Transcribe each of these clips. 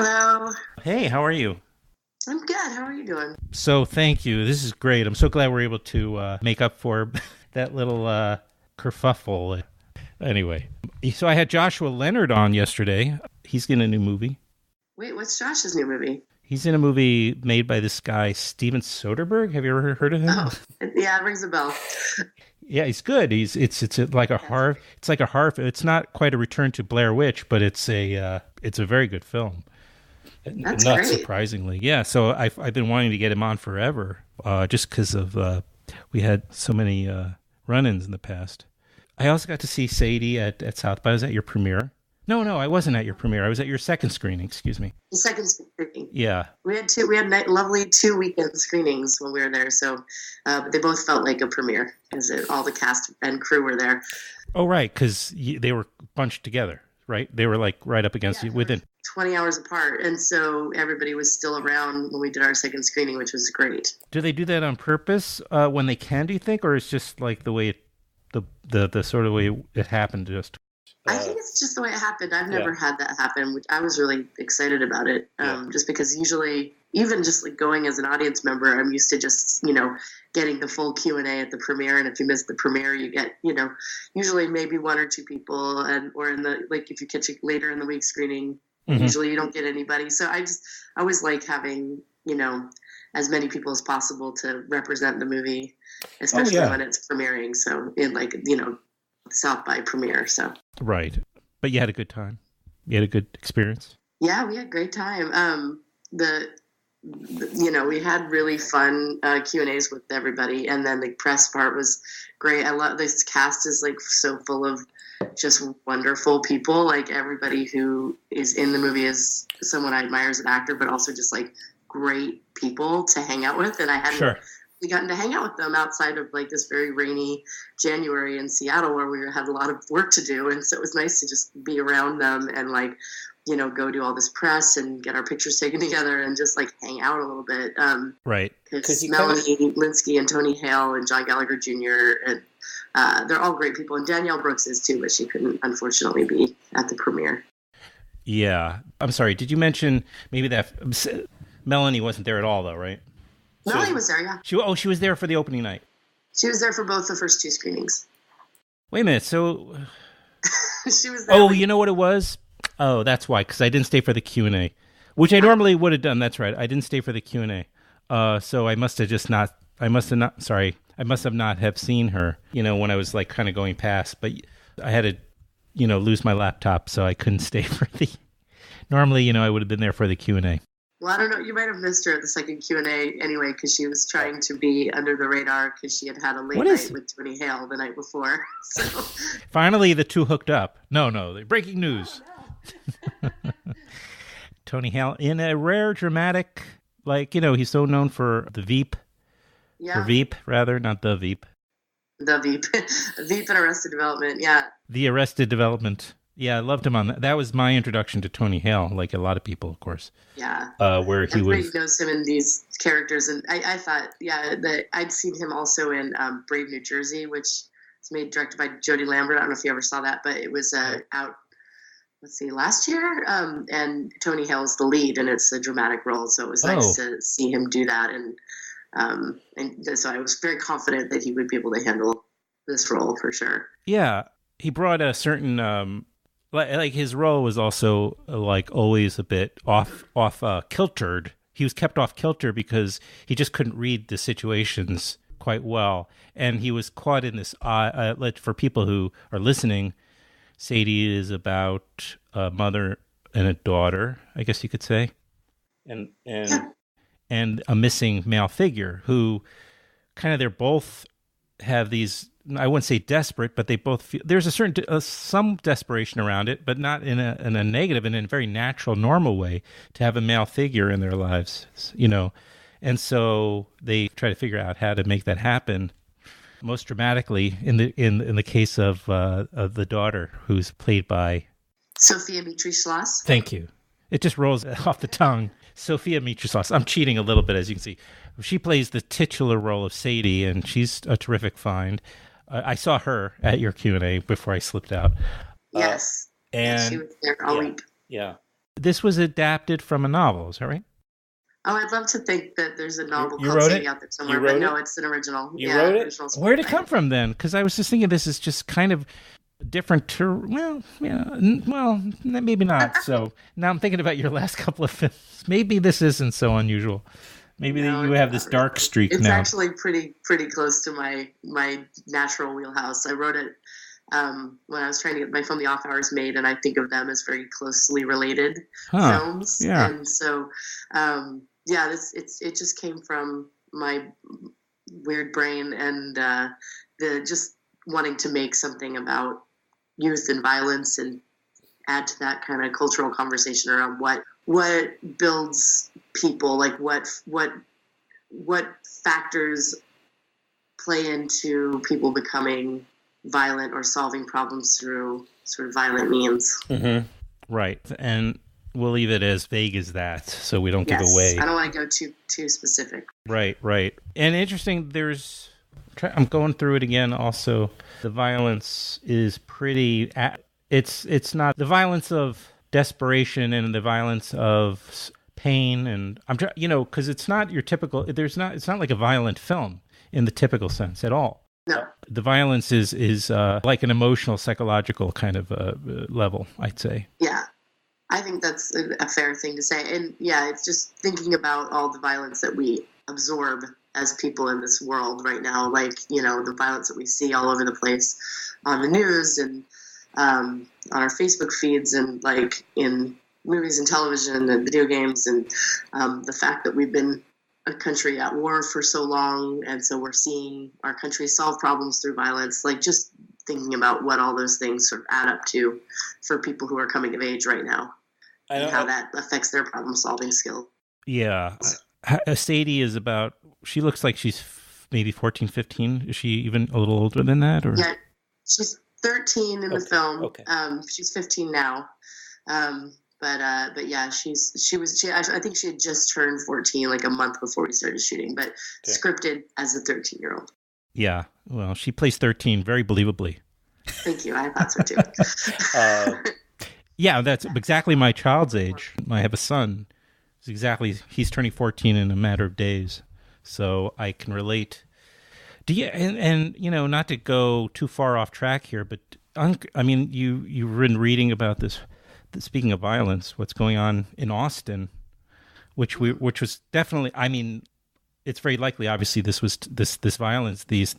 Hello. Hey, how are you? I'm good. How are you doing? So, thank you. This is great. I'm so glad we're able to make up for that little kerfuffle. Anyway, so I had Joshua Leonard on yesterday. He's in a new movie. Wait, what's Josh's new movie? He's in a movie made by this guy, Steven Soderbergh. Have you ever heard of him? Oh, yeah, it rings a bell. Yeah, he's good. It's like a horror. It's like a horror. It's not quite a return to Blair Witch, but it's a very good film. That's Not great. surprisingly, yeah. So I've been wanting to get him on forever, just because of we had so many run-ins in the past. I also got to see Sadie at South by. I was at your premiere. No, I wasn't at your premiere. I was at your second screening. Excuse me. The second screening. Yeah. We had lovely 2 weekend screenings when we were there, so but they both felt like a premiere because all the cast and crew were there. Oh, right, because they were bunched together, right? They were like right up against you within 20 hours apart, and so everybody was still around when we did our second screening, which was great. Do they do that on purpose when they can? Do you think, or it's just like the way the sort of way it happened? Just I think it's just the way it happened. I've never had that happen, which I was really excited about it. Just because usually, even just like going as an audience member, I'm used to just getting the full Q&A at the premiere, and if you miss the premiere, you get usually maybe one or two people, or in the if you catch it later in the week screening. Mm-hmm. Usually you don't get anybody. So I always like having, as many people as possible to represent the movie, especially when it's premiering. So in South by premiere. So. Right. But you had a good time. You had a good experience. Yeah, we had a great time. We had really fun Q&As with everybody. And then the press part was great. I love this cast is so full of just wonderful people. Like everybody who is in the movie is someone I admire as an actor, but also just great people to hang out with. And I hadn't really gotten to hang out with them outside of this very rainy January in Seattle where we had a lot of work to do. And so it was nice to just be around them and go do all this press and get our pictures taken together and just hang out a little bit. Right. Because Melanie Linsky and Tony Hale and John Gallagher Jr. and they're all great people. And Danielle Brooks is too, but she couldn't unfortunately be at the premiere. Yeah. I'm sorry. Did you mention maybe that Melanie wasn't there at all though, right? Melanie was there, yeah. She was there for the opening night. She was there for both the first two screenings. Wait a minute. So she was there. Oh, you know what it was? Oh, that's why, because I didn't stay for the Q&A, which I normally would have done. That's right. I didn't stay for the Q&A. So I must have not have seen her, when I was kind of going past, but I had to, lose my laptop, so I couldn't stay for the, normally, I would have been there for the Q&A. Well, I don't know. You might have missed her at the second Q&A anyway, because she was trying to be under the radar because she had a late night with Tony Hale the night before. So finally, the two hooked up. No, breaking news. Oh, no. Tony Hale in a rare dramatic, he's so known for the Veep. Yeah. Or Veep, rather, not the Veep. The Veep. Veep and Arrested Development, yeah. The Arrested Development. Yeah, I loved him on that. That was my introduction to Tony Hale, like a lot of people, of course. Yeah. Where he Everybody knows him in these characters. And I thought, that I'd seen him also in Brave New Jersey, which was directed by Jodie Lambert. I don't know if you ever saw that, but it was out, last year. And Tony Hale's the lead, and it's a dramatic role. So it was nice to see him do that. And so I was very confident that he would be able to handle this role for sure. Yeah. He brought a certain... his role was also always a bit off kiltered. He was kept off kilter because he just couldn't read the situations quite well, and he was caught in this. For people who are listening, Sadie is about a mother and a daughter, I guess you could say, and a missing male figure who they're both have these. I wouldn't say desperate, but they both feel there's a certain some desperation around it, but not in a negative, in a very natural, normal way to have a male figure in their lives, and so they try to figure out how to make that happen. Most dramatically, in the case of the daughter, who's played by Sophia Mitri-Schloss. Thank you. It just rolls off the tongue. Sophia Mitri-Schloss. I'm cheating a little bit, as you can see. She plays the titular role of Sadie, and she's a terrific find. I saw her at your Q&A before I slipped out. Yes. And she was there all week. Yeah. This was adapted from a novel, is that right? Oh, I'd love to think that there's a novel You called wrote Sadie it? out there somewhere, but no, it's an original. You wrote it? Original Where'd it come from then? Because I was just thinking this is just kind of different well, maybe not. So now I'm thinking about your last couple of films. Maybe this isn't so unusual. Maybe you have this dark streak it's now. It's actually pretty close to my natural wheelhouse. I wrote it when I was trying to get my film The Off Hours made, and I think of them as very closely related films. Yeah. And so, it just came from my weird brain and the just wanting to make something about youth and violence and add to that kind of cultural conversation around what builds people, like what factors play into people becoming violent or solving problems through sort of violent means. Mm-hmm. Right. And we'll leave it as vague as that so we don't give away. I don't want to go too specific. Right. And interesting, I'm going through it again also. The violence is pretty... It's not the violence of desperation and the violence of pain, and because it's not your typical... It's not like a violent film in the typical sense at all. No. The violence is like an emotional, psychological kind of level, I'd say. Yeah, I think that's a fair thing to say. And yeah, it's just thinking about all the violence that we absorb as people in this world right now, like, the violence that we see all over the place on the news and on our Facebook feeds and like in movies and television and video games, and the fact that we've been a country at war for so long, and so we're seeing our country solve problems through violence, like just thinking about what all those things sort of add up to for people who are coming of age right now and how that affects their problem solving skill. Yeah. Sadie is she looks like she's maybe 14, 15. Is she even a little older than that? Or? Yeah, she's 13 in the film. Okay. She's 15 now. But yeah, I think she had just turned 14 like a month before we started shooting, but scripted as a 13-year-old. Yeah, well, she plays 13 very believably. Thank you. I thought so too. Yeah, that's exactly my child's age. I have a son. He's turning 14 in a matter of days, so I can relate. Do you? And not to go too far off track here, but I mean, you've been reading about this. Speaking of violence, what's going on in Austin, which was definitely, I mean, it's very likely, obviously, this violence, these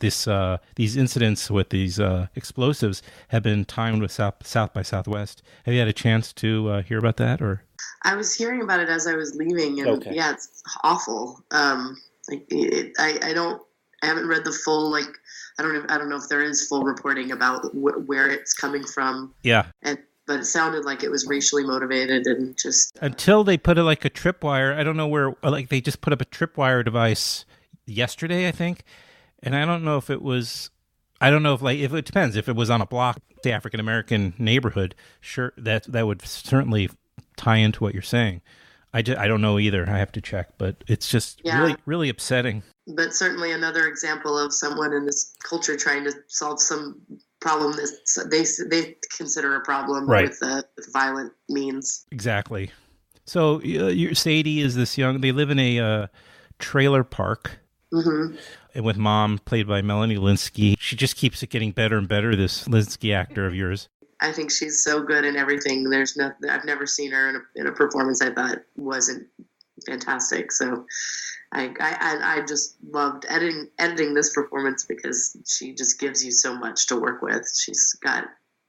incidents with these explosives have been timed with South by Southwest. Have you had a chance to hear about that, or? I was hearing about it as I was leaving, and yeah, it's awful. I haven't read the full, like, I don't know if there is full reporting about where it's coming from. Yeah. But it sounded like it was racially motivated and just... Until they put like a tripwire, I don't know where, like they just put up a tripwire device yesterday, I think. And I don't know if it was, if it depends. If it was on a block, the African-American neighborhood, sure, that would certainly tie into what you're saying. I don't know either. I have to check, but it's just really, really upsetting. But certainly another example of someone in this culture trying to solve some problem that they consider a problem with violent means. Exactly. So Sadie is they live in a trailer park. Mm-hmm. And with mom, played by Melanie Linsky. She just keeps it getting better and better, this Linsky actor of yours. I think she's so good in everything. I've never seen her in a performance I thought wasn't fantastic. So I just loved editing this performance because she just gives you so much to work with.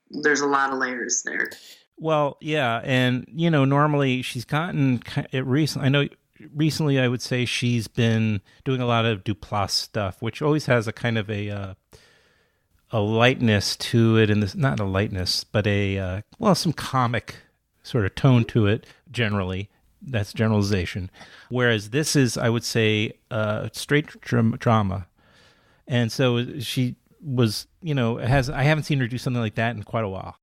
There's a lot of layers there. Well, yeah, and normally she's gotten it recently. I know recently I would say she's been doing a lot of Duplass stuff, which always has a kind of a lightness to it, and not a lightness, but some comic sort of tone to it generally. That's generalization. Whereas this is, I would say, straight drama. And so she was, I haven't seen her do something like that in quite a while.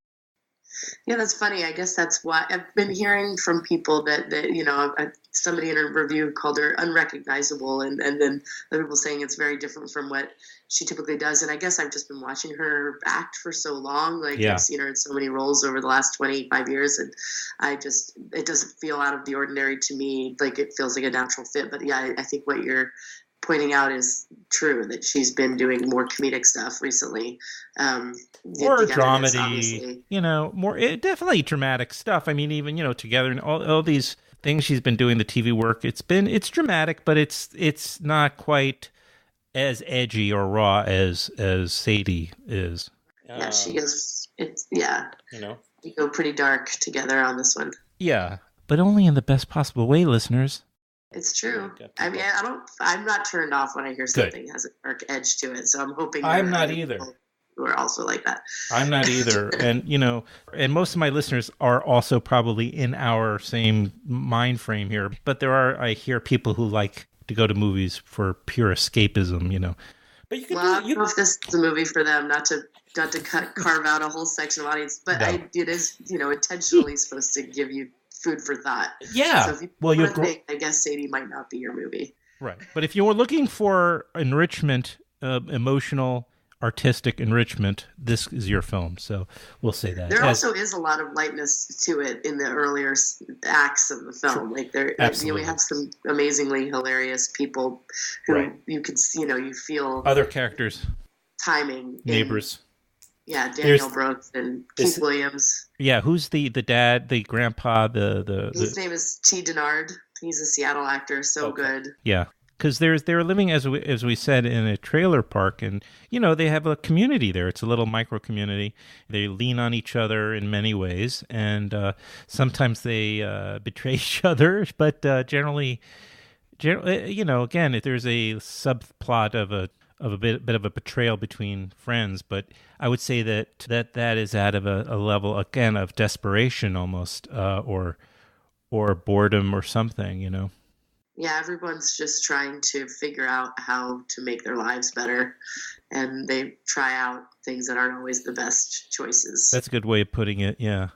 Yeah, that's funny. I guess that's why I've been hearing from people that somebody in a review called her unrecognizable, and then other people saying it's very different from what she typically does. And I guess I've just been watching her act for so long. Like I've seen her in so many roles over the last 25 years, and it doesn't feel out of the ordinary to me. Like it feels like a natural fit. But yeah, I think what you're pointing out is true, that she's been doing more comedic stuff recently. More dramedy, definitely dramatic stuff. I mean, even, Together and all these things she's been doing, the TV work, it's dramatic, but it's not quite as edgy or raw as Sadie is. Yeah, she is. You go pretty dark together on this one. Yeah, but only in the best possible way, listeners. It's true. I mean, I'm not turned off when I hear something has a dark edge to it. So I'm hoping I'm not either. Who are also like that. I'm not either. And, and most of my listeners are also probably in our same mind frame here. But I hear people who like to go to movies for pure escapism, But you can I don't know if this is a movie for them, not to carve out a whole section of audience, but it is, intentionally supposed to give you food for thought. Yeah. So if you I guess Sadie might not be your movie. Right. But if you were looking for enrichment, emotional, artistic enrichment, this is your film. So we'll say that. There also is a lot of lightness to it in the earlier acts of the film. Like we have some amazingly hilarious people who you can see, you feel other characters, timing, neighbors. Yeah, Danielle Brooks and Keith Williams. Yeah, who's the dad, the grandpa, His name is T. Denard. He's a Seattle actor, good. Yeah, because they're living, as we said, in a trailer park, and they have a community there. It's a little micro community. They lean on each other in many ways, and sometimes they betray each other, but generally, again, if there's a subplot of a bit of a betrayal between friends, but I would say that is out of a level, again, of desperation almost, or boredom or something, Yeah, everyone's just trying to figure out how to make their lives better, and they try out things that aren't always the best choices. That's a good way of putting it, yeah.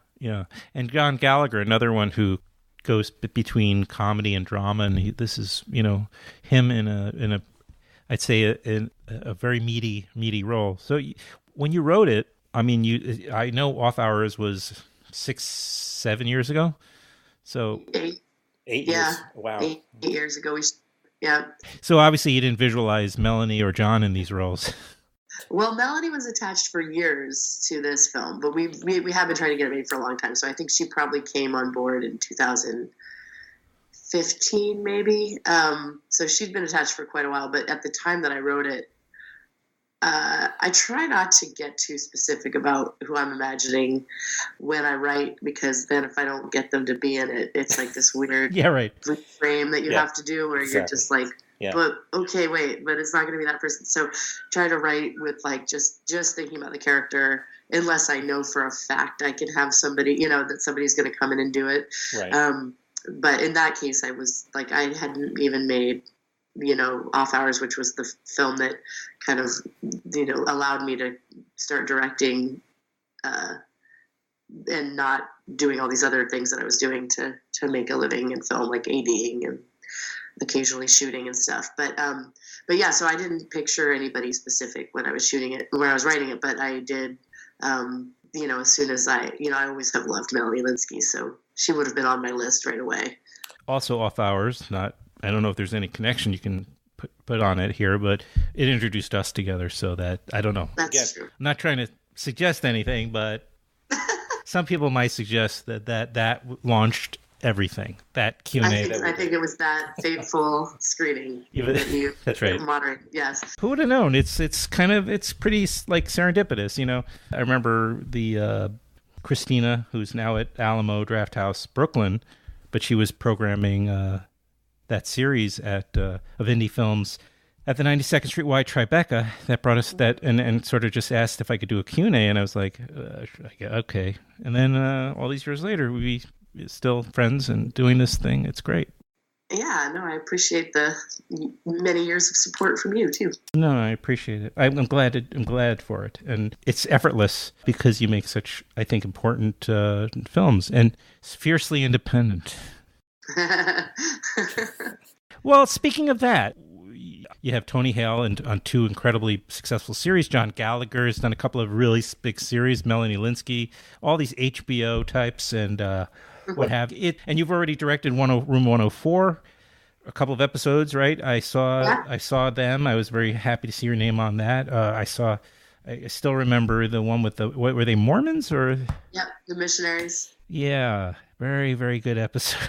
And John Gallagher, another one who goes between comedy and drama, and this is, him in a I'd say a very meaty role. So when you wrote it, I mean, I know Off Hours was 6-7 years ago. So 8 years. Wow. 8 years ago. Yeah. So obviously you didn't visualize Melanie or John in these roles. Well, Melanie was attached for years to this film, but we have been trying to get it made for a long time. So I think she probably came on board in 2015, maybe. So she'd been attached for quite a while, but at the time that I wrote it, I try not to get too specific about who I'm imagining when I write, because then if I don't get them to be in it, it's like this weird frame that you have to do where you're just like, but okay, wait, but it's not going to be that person. So try to write with like just thinking about the character, unless I know for a fact I can have somebody, that somebody's going to come in and do it. Right. But in that case, I was like, I hadn't even made, Off Hours, which was the film that kind of, allowed me to start directing and not doing all these other things that I was doing to make a living in film, like ADing and occasionally shooting and stuff. But yeah, so I didn't picture anybody specific when I was shooting it, when I was writing it, but I did, as soon as I always have loved Melanie Lynskey, so she would have been on my list right away. Also Off Hours, I don't know if there's any connection you can put on it here, but it introduced us together, so that, I don't know. That's true. I'm not trying to suggest anything, but some people might suggest that launched evering, that Q&A. I think it was that fateful screening that you that's right. moderated. Yes. Who would have known? It's pretty like serendipitous, I remember the Christina, who's now at Alamo Drafthouse, Brooklyn, but she was programming that series of indie films at the 92nd Street Y Tribeca. That brought us that, and sort of just asked if I could do a Q&A, and I was like, okay. And then all these years later, we still friends and doing this thing. It's great. Yeah, no, I appreciate the many years of support from you too. No, I appreciate it. I'm glad. I'm glad for it, and it's effortless because you make such, I think, important films and it's fiercely independent. Well, speaking of that, you have Tony Hale on two incredibly successful series. John Gallagher has done a couple of really big series. Melanie Linsky, all these HBO types, and what have it. And you've already directed Room 104, a couple of episodes, right? I saw them. I was very happy to see your name on that. I still remember the one with what were they, Mormons or? Yep, the missionaries. Yeah, very, very good episode.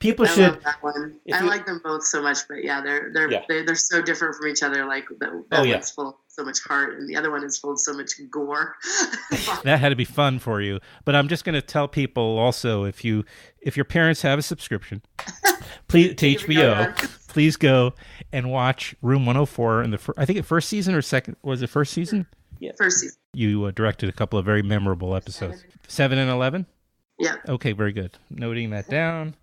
People I should. love that one. I like them both so much, but yeah, they're so different from each other. Like that one's full of so much heart, and the other one is full of so much gore. That had to be fun for you. But I'm just going to tell people also, if your parents have a subscription, please to HBO, please go and watch Room 104 in I think the first season or second. Was it first season? Yeah, first season. You directed a couple of very memorable episodes. 7 and 11. Yeah. Okay, very good. Noting that down.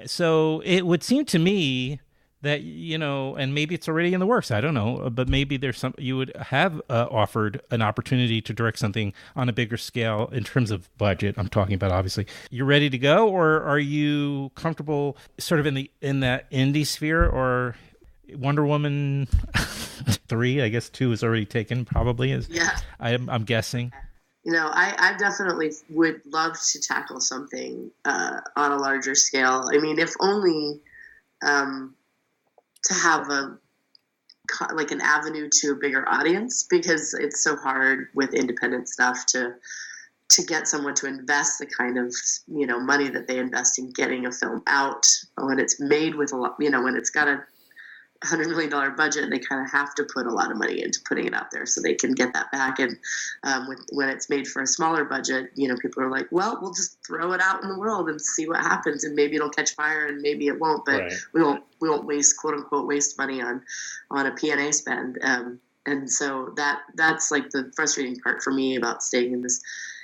So it would seem to me that, and maybe it's already in the works. I don't know, but maybe there's you would have offered an opportunity to direct something on a bigger scale in terms of budget. I'm talking about, obviously. You're ready to go, or are you comfortable sort of in that indie sphere, or Wonder Woman 3? I guess 2 is already taken, probably. Yeah. I'm guessing. I definitely would love to tackle something on a larger scale. I mean, if only to have an avenue to a bigger audience, because it's so hard with independent stuff to get someone to invest the kind of money that they invest in getting a film out when it's made with a lot. When it's got a $100 million budget, they kind of have to put a lot of money into putting it out there so they can get that back. And when it's made for a smaller budget, people are like, well, we'll just throw it out in the world and see what happens, and maybe it'll catch fire and maybe it won't, but right. we won't waste, quote unquote, waste money on a P&A spend. And so that's like the frustrating part for me about staying in this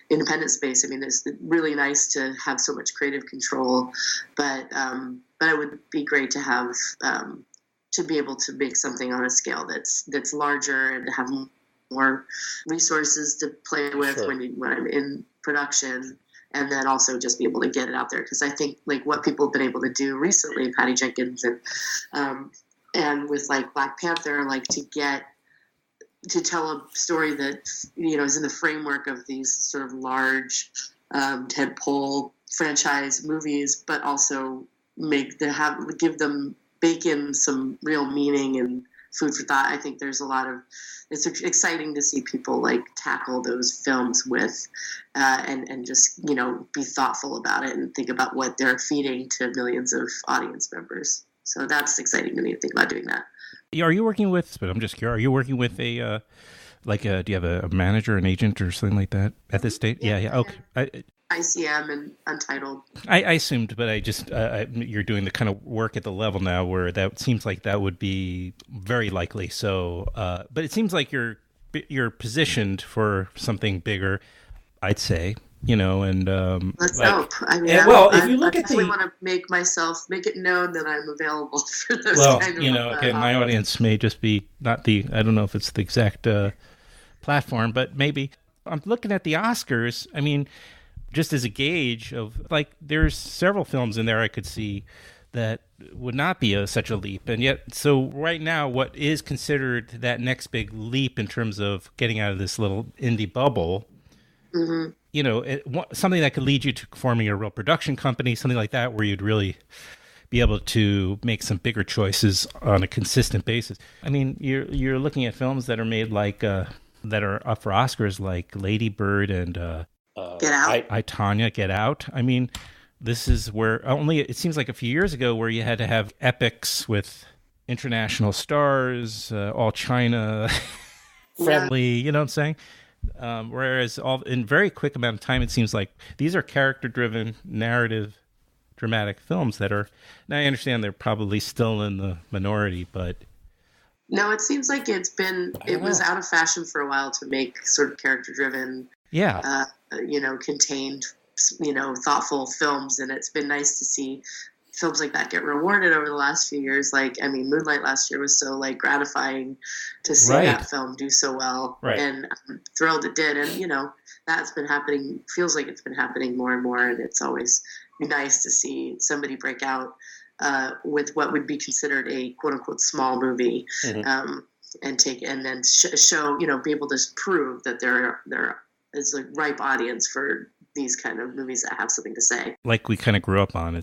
independent space. I mean, it's really nice to have so much creative control, but it would be great to have to be able to make something on a scale that's larger and have more resources to play with sure. when I'm in production, and then also just be able to get it out there. Because I think like what people have been able to do recently, Patty Jenkins and with like Black Panther, like to tell a story that is in the framework of these sort of large tentpole franchise movies, but also bake in some real meaning and food for thought. I think there's it's exciting to see people like tackle those films with and just be thoughtful about it and think about what they're feeding to millions of audience members. So that's exciting to me to think about doing that. Are you working with? But I'm just curious. Are you working with do you have a manager, an agent, or something like that at this stage? Yeah. Okay. ICM and Untitled. I assumed, but I just you're doing the kind of work at the level now where that seems like that would be very likely. So, but it seems like you're positioned for something bigger, I'd say. And let's hope. I mean, if you look at I want to make it known that I'm available for those kind of. Okay, my audience may just be not the. I don't know if it's the exact platform, but maybe I'm looking at the Oscars. I mean, just as a gauge of like, there's several films in there I could see that would not be such a leap, and yet so right now, what is considered that next big leap in terms of getting out of this little indie bubble. Mm-hmm. Something that could lead you to forming a real production company, something like that, where you'd really be able to make some bigger choices on a consistent basis. I mean, you're looking at films that are made like that are up for Oscars, like Lady Bird and Get Out. I, Tonya, Get Out. I mean, this is where it seems like a few years ago where you had to have epics with international stars, all China friendly. You know what I'm saying? Whereas in very quick amount of time, it seems like these are character-driven, narrative, dramatic films that are. Now I understand they're probably still in the minority, but no, it seems like it was out of fashion for a while to make sort of character-driven, contained, thoughtful films, and it's been nice to see films like that get rewarded over the last few years. Like, I mean, Moonlight last year was so like gratifying to see that film do so well, and I'm thrilled it did. And that's been happening. Feels like it's been happening more and more, and it's always nice to see somebody break out with what would be considered a quote unquote small movie, and then show, be able to prove that there is a ripe audience for these kind of movies that have something to say. Like we kind of grew up on.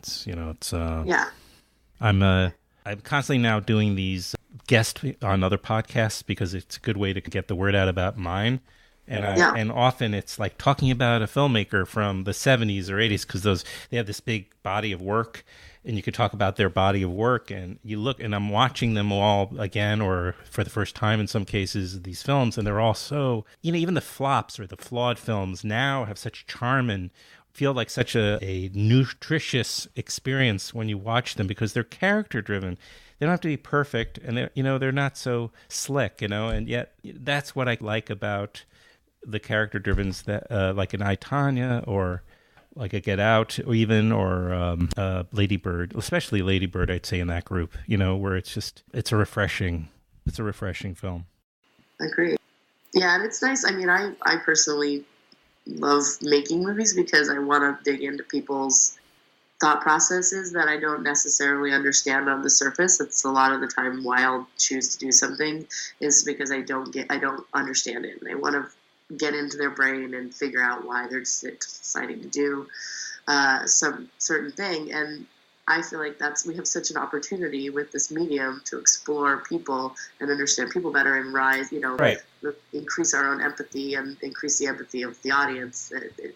I'm constantly now doing these guests on other podcasts because it's a good way to get the word out about mine. And often it's like talking about a filmmaker from the 70s or 80s because they have this big body of work, and you could talk about their body of work, and you look, and I'm watching them all again or for the first time in some cases, these films, and they're all so, even the flops or the flawed films now have such charm and feel like such a nutritious experience when you watch them because they're character driven. They don't have to be perfect, and they're not so slick, and yet that's what I like about the character drivens that like an I, Tonya, or like a Get Out, or Lady Bird, especially Lady Bird, I'd say in that group, where it's a refreshing film. I agree. Yeah, and it's nice. I mean, I personally love making movies because I want to dig into people's thought processes that I don't necessarily understand on the surface. It's a lot of the time why I'll choose to do something is because I don't understand it, and I want to get into their brain and figure out why they're deciding to do some certain thing. And I feel like we have such an opportunity with this medium to explore people and understand people better and rise, increase our own empathy and increase the empathy of the audience.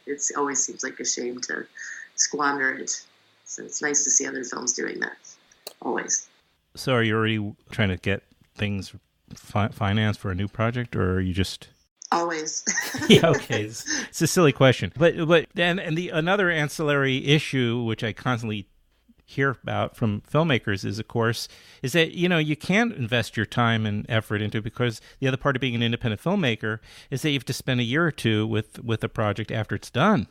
It always seems like a shame to squander it. So it's nice to see other films doing that. Always. So are you already trying to get things financed for a new project, or are you just... Always. Yeah, okay. It's a silly question. But then, and another ancillary issue, which I constantly hear about from filmmakers is that, you can't invest your time and effort into it because the other part of being an independent filmmaker is that you have to spend a year or two with a project after it's done.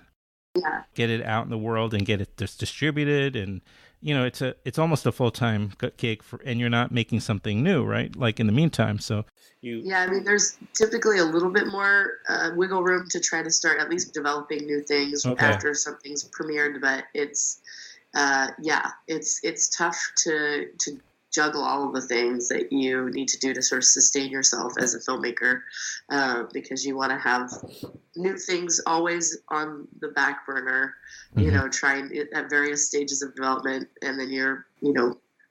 Yeah. Get it out in the world and get it distributed, and it's almost a full-time gig and you're not making something new, right? Like in the meantime, so I mean, there's typically a little bit more wiggle room to try to start at least developing new things after something's premiered, but it's tough to juggle all of the things that you need to do to sort of sustain yourself as a filmmaker, because you want to have new things always on the back burner, trying at various stages of development, and then you're,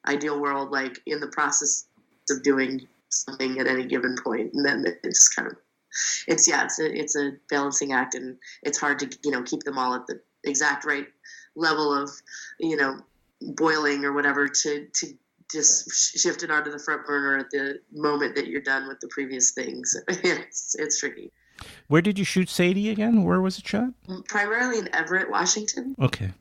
ideal world, like in the process of doing something at any given point, and then it's kind of, it's a balancing act, and it's hard to, keep them all at the exact right level of, boiling or whatever to just shift it onto the front burner at the moment that you're done with the previous things. It's tricky. Where did you shoot Sadie again? Where was it shot? Primarily in Everett, Washington. Okay.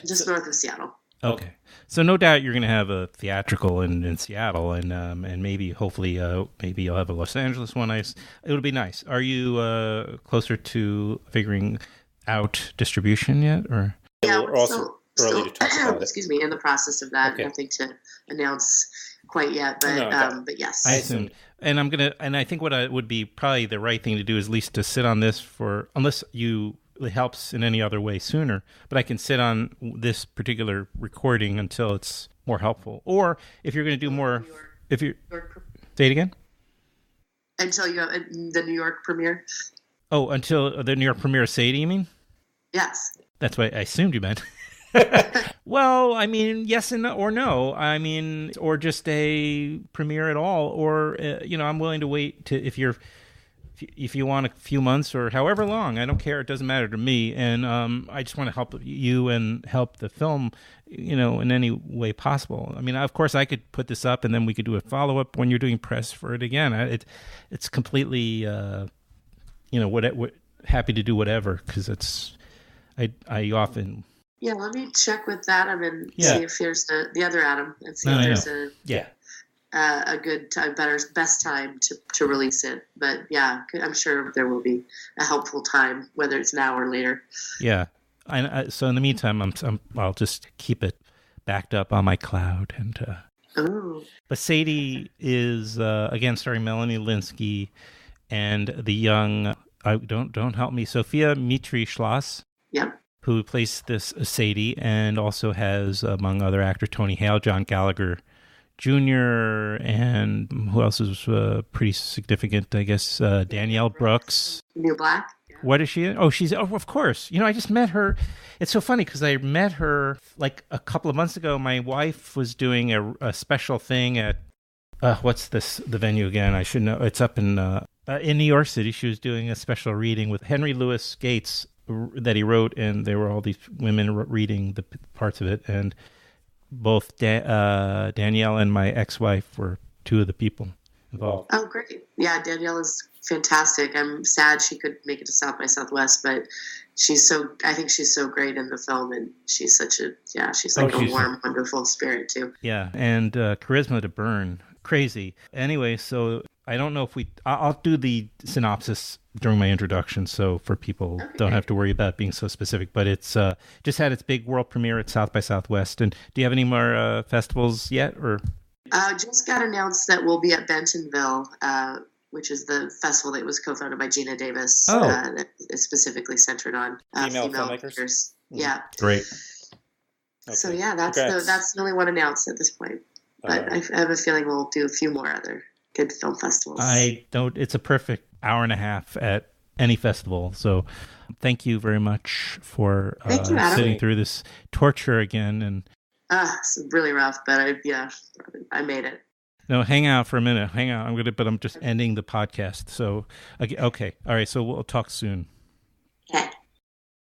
Just north of Seattle. Okay. So no doubt you're going to have a theatrical in Seattle, and maybe, hopefully, maybe you'll have a Los Angeles one. It'll be nice. Are you closer to figuring out distribution yet, or? Yeah, we're also early to talk about it. Excuse me, in the process of that. Okay. Nothing to announce quite yet, but yes. I assume. And I think what would be probably the right thing to do is at least to sit on this unless it helps in any other way sooner, but I can sit on this particular recording until it's more helpful. Or if you're going to do more, say it again? Until you have the New York premiere. Oh, until the New York premiere of Sadie, you mean? Yes. That's what I assumed you meant. Well, I mean, yes and no, or no. I mean, or just a premiere at all, or I'm willing to wait to if you want a few months or however long. I don't care. It doesn't matter to me. And I just want to help you and help the film, in any way possible. I mean, of course, I could put this up and then we could do a follow up when you're doing press for it again. It's completely, happy to do whatever because I often. Yeah, let me check with Adam and see if there's the other Adam and see if there's a good time, best time to release it. But yeah, I'm sure there will be a helpful time, whether it's now or later. Yeah, so in the meantime, I'll just keep it backed up on my cloud. And Ooh. but Sadie is again starring Melanie Linsky and the young don't help me, Sophia Mitri Schloss. Yep. Who plays this Sadie, and also has, among other actors, Tony Hale, John Gallagher Jr., and who else is pretty significant, I guess, Danielle Brooks. New Black? Yeah. What is she in? Of course. I just met her. It's so funny because I met her like a couple of months ago. My wife was doing a special thing at, what's the venue again? I should know. It's up in New York City. She was doing a special reading with Henry Louis Gates that he wrote, and there were all these women reading the parts of it, and both Danielle and my ex-wife were two of the people involved. Oh, great. Yeah, Danielle is fantastic. I'm sad she could make it to South by Southwest, but I think she's so great in the film, and she's such a warm, wonderful spirit too. Yeah, and charisma to burn. Crazy. Anyway, so I don't know if I'll do the synopsis during my introduction, so for people don't have to worry about being so specific, but it's just had its big world premiere at South by Southwest. And do you have any more festivals yet? Or just got announced that we'll be at Bentonville, which is the festival that was co-founded by Gina Davis, that is specifically centered on female filmmakers. Mm-hmm. Yeah. Great. Okay. So yeah, that's the only one announced at this point. But I have a feeling we'll do a few more other good film festivals. It's a perfect hour and a half at any festival. So thank you very much for sitting through this torture again. And it's really rough, but I made it. No, hang out for a minute. Hang out. I'm just ending the podcast. So, okay. All right. So we'll talk soon. Okay.